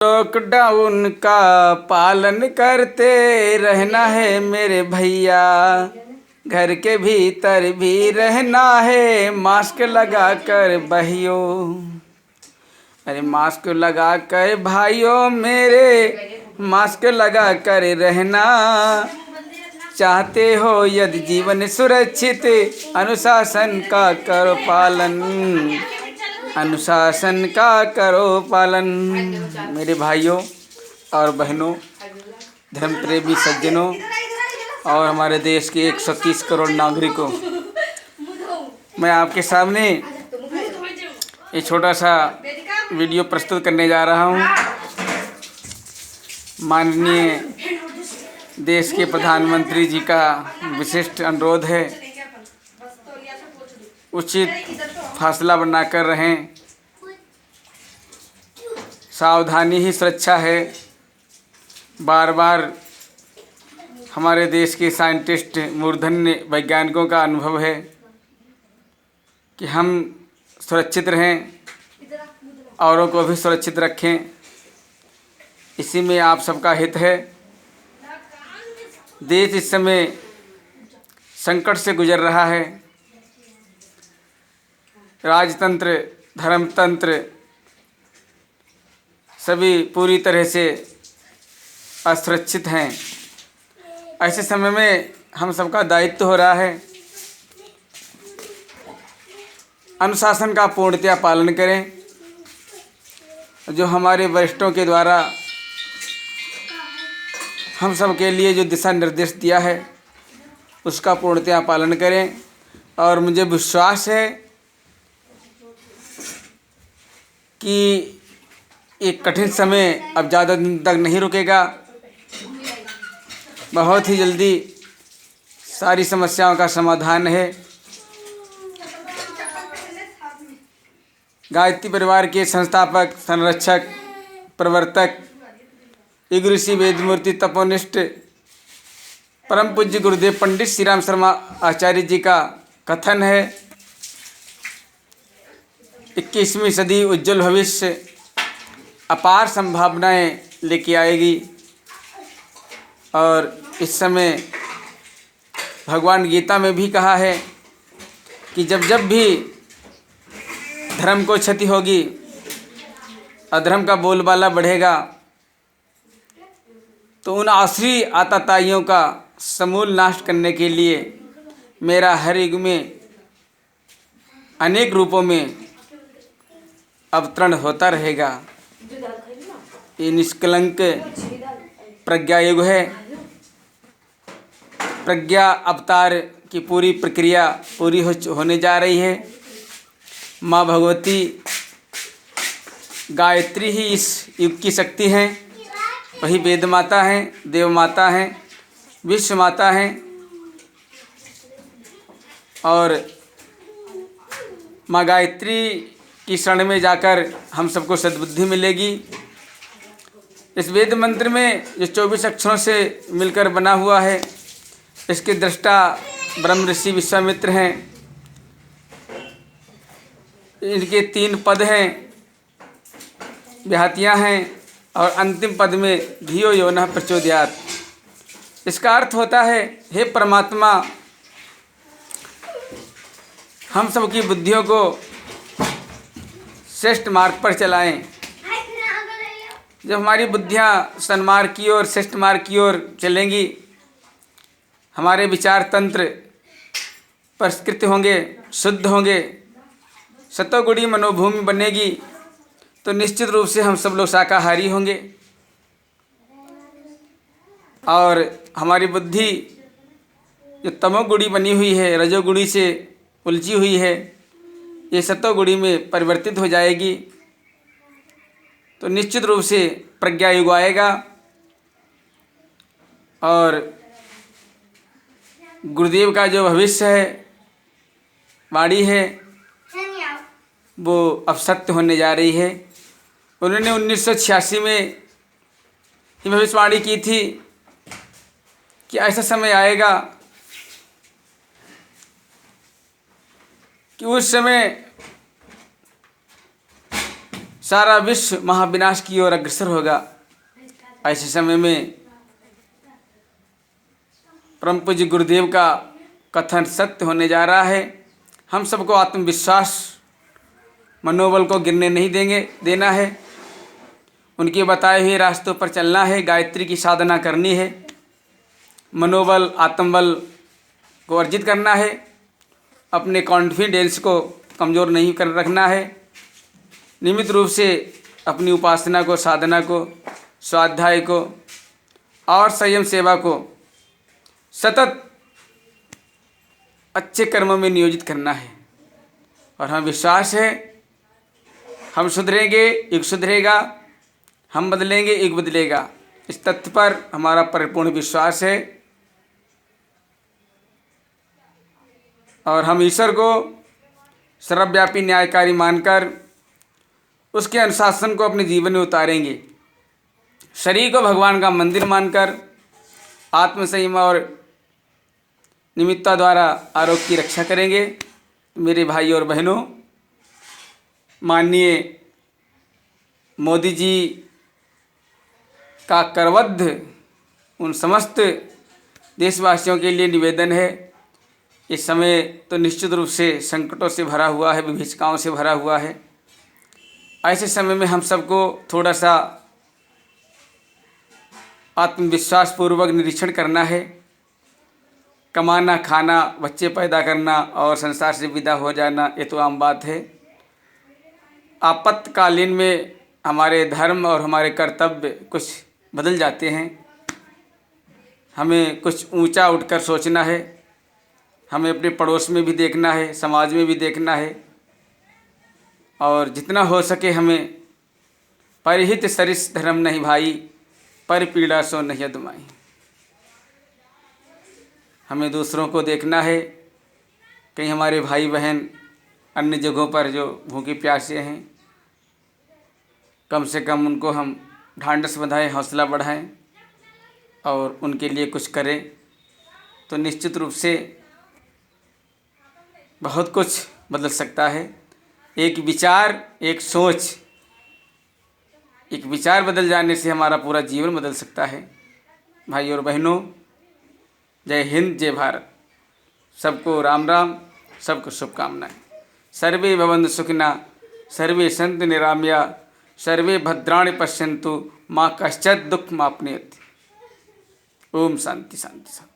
Lockdown का पालन करते रहना है मेरे भैया, घर के भीतर भी रहना है मास्क लगा कर भाइयों। अरे मास्क लगा कर भाइयों मेरे, मास्क लगा कर रहना। चाहते हो यदि जीवन सुरक्षित, अनुशासन का करो पालन, अनुशासन का करो पालन। मेरे भाइयों और बहनों, धर्म प्रेमी सज्जनों और हमारे देश के 130 करोड़ नागरिकों, मैं आपके सामने एक छोटा सा वीडियो प्रस्तुत करने जा रहा हूँ। माननीय देश के प्रधानमंत्री जी का विशिष्ट अनुरोध है, उचित फासला बनाकर रहें। सावधानी ही सुरक्षा है। बार बार हमारे देश के साइंटिस्ट मूर्धन्य वैज्ञानिकों का अनुभव है कि हम सुरक्षित रहें, औरों को भी सुरक्षित रखें। इसी में आप सबका हित है। देश इस समय संकट से गुजर रहा है। राजतंत्र, धर्मतंत्र सभी पूरी तरह से असुरक्षित हैं। ऐसे समय में हम सबका दायित्व हो रहा है, अनुशासन का पूर्णतया पालन करें। जो हमारे वरिष्ठों के द्वारा हम सब के लिए जो दिशा निर्देश दिया है, उसका पूर्णतया पालन करें। और मुझे विश्वास है कि एक कठिन समय अब ज़्यादा दिन तक नहीं रुकेगा। बहुत ही जल्दी सारी समस्याओं का समाधान है। गायत्री परिवार के संस्थापक, संरक्षक, प्रवर्तक, युग ऋषि वेदमूर्ति तपोनिष्ठ परम पूज्य गुरुदेव पंडित श्री राम शर्मा आचार्य जी का कथन है, 21वीं सदी उज्जवल भविष्य अपार संभावनाएं लेके आएगी। और इस समय भगवान गीता में भी कहा है कि जब जब भी धर्म को क्षति होगी, अधर्म का बोलबाला बढ़ेगा, तो उन आसुरी आतताइयों का समूल नाश करने के लिए मेरा हर युग में अनेक रूपों में अवतरण होता रहेगा। ये निष्कलंक प्रज्ञा युग है। प्रज्ञा अवतार की पूरी प्रक्रिया पूरी होने जा रही है। माँ भगवती गायत्री ही इस युग की शक्ति हैं। वही वेद माता हैं, देव माता हैं, विश्व माता हैं। और माँ गायत्री की शरण में जाकर हम सबको सद्बुद्धि मिलेगी। इस वेद मंत्र में जो 24 अक्षरों से मिलकर बना हुआ है, इसके दृष्टा ब्रह्म ऋषि विश्वामित्र हैं। इनके 3 पद हैं, व्याहतियाँ हैं, और अंतिम पद में धियो यो नः प्रचोदयात्। इसका अर्थ होता है, हे परमात्मा, हम सब की बुद्धियों को श्रेष्ठ मार्ग पर चलाएं। जब हमारी बुद्धियां सन्मार्ग की ओर, श्रेष्ठ मार्ग की ओर चलेंगी, हमारे विचार तंत्र परिष्कृत होंगे, शुद्ध होंगे, सतोगुणी मनोभूमि बनेगी, तो निश्चित रूप से हम सब लोग शाकाहारी होंगे। और हमारी बुद्धि जो तमोगुणी बनी हुई है, रजोगुणी से उलझी हुई है, ये सतोगुणी में परिवर्तित हो जाएगी। तो निश्चित रूप से प्रज्ञा युग आएगा। और गुरुदेव का जो भविष्य है, वाणी है, वो अब सत्य होने जा रही है। उन्होंने 1986 में ये भविष्यवाणी की थी कि ऐसा समय आएगा कि उस समय सारा विश्व महाविनाश की ओर अग्रसर होगा। ऐसे समय में परम पूज्य गुरुदेव का कथन सत्य होने जा रहा है। हम सबको आत्मविश्वास मनोबल को गिरने नहीं देना है। उनके बताए हुए रास्तों पर चलना है। गायत्री की साधना करनी है। मनोबल आत्मबल को अर्जित करना है। अपने कॉन्फिडेंस को कमज़ोर नहीं कर रखना है। नियमित रूप से अपनी उपासना को, साधना को, स्वाध्याय को और संयम सेवा को सतत अच्छे कर्मों में नियोजित करना है। और हमें विश्वास है हम सुधरेंगे, युग सुधरेगा, हम बदलेंगे, युग बदलेगा। इस तथ्य पर हमारा परिपूर्ण विश्वास है और हम ईश्वर को सर्वव्यापी न्यायकारी मानकर उसके अनुशासन को अपने जीवन में उतारेंगे। शरीर को भगवान का मंदिर मानकर आत्मसंयम और निमित्ता द्वारा आरोग्य की रक्षा करेंगे। मेरे भाई और बहनों, माननीय मोदी जी का करबद्ध उन समस्त देशवासियों के लिए निवेदन है। इस समय तो निश्चित रूप से संकटों से भरा हुआ है, विभीषिकाओं से भरा हुआ है। ऐसे समय में हम सबको थोड़ा सा आत्मविश्वास पूर्वक निरीक्षण करना है। कमाना, खाना, बच्चे पैदा करना और संसार से विदा हो जाना, ये तो आम बात है। आपातकालीन में हमारे धर्म और हमारे कर्तव्य कुछ बदल जाते हैं। हमें कुछ ऊंचा उठकर सोचना है। हमें अपने पड़ोस में भी देखना है, समाज में भी देखना है और जितना हो सके हमें परिहित सरिस धर्म नहीं भाई, पर पीड़ा सो नहीं अदमाई। हमें दूसरों को देखना है। कहीं हमारे भाई बहन अन्य जगहों पर जो भूखे प्यासे हैं, कम से कम उनको हम ढांढस बंधाएं, हौसला बढ़ाएं और उनके लिए कुछ करें तो निश्चित रूप से बहुत कुछ बदल सकता है। एक विचार, एक सोच, एक विचार बदल जाने से हमारा पूरा जीवन बदल सकता है। भाई और बहनों, जय हिंद, जय भारत। सबको राम राम, सबको शुभकामनाएं। सर्वे भवन्तु सुखिनः, सर्वे सन्तु निरामया, सर्वे भद्राणि पश्यन्तु, माँ कश्चित् दुःखमाप्नुयात्। ओम शांति शांति शांति।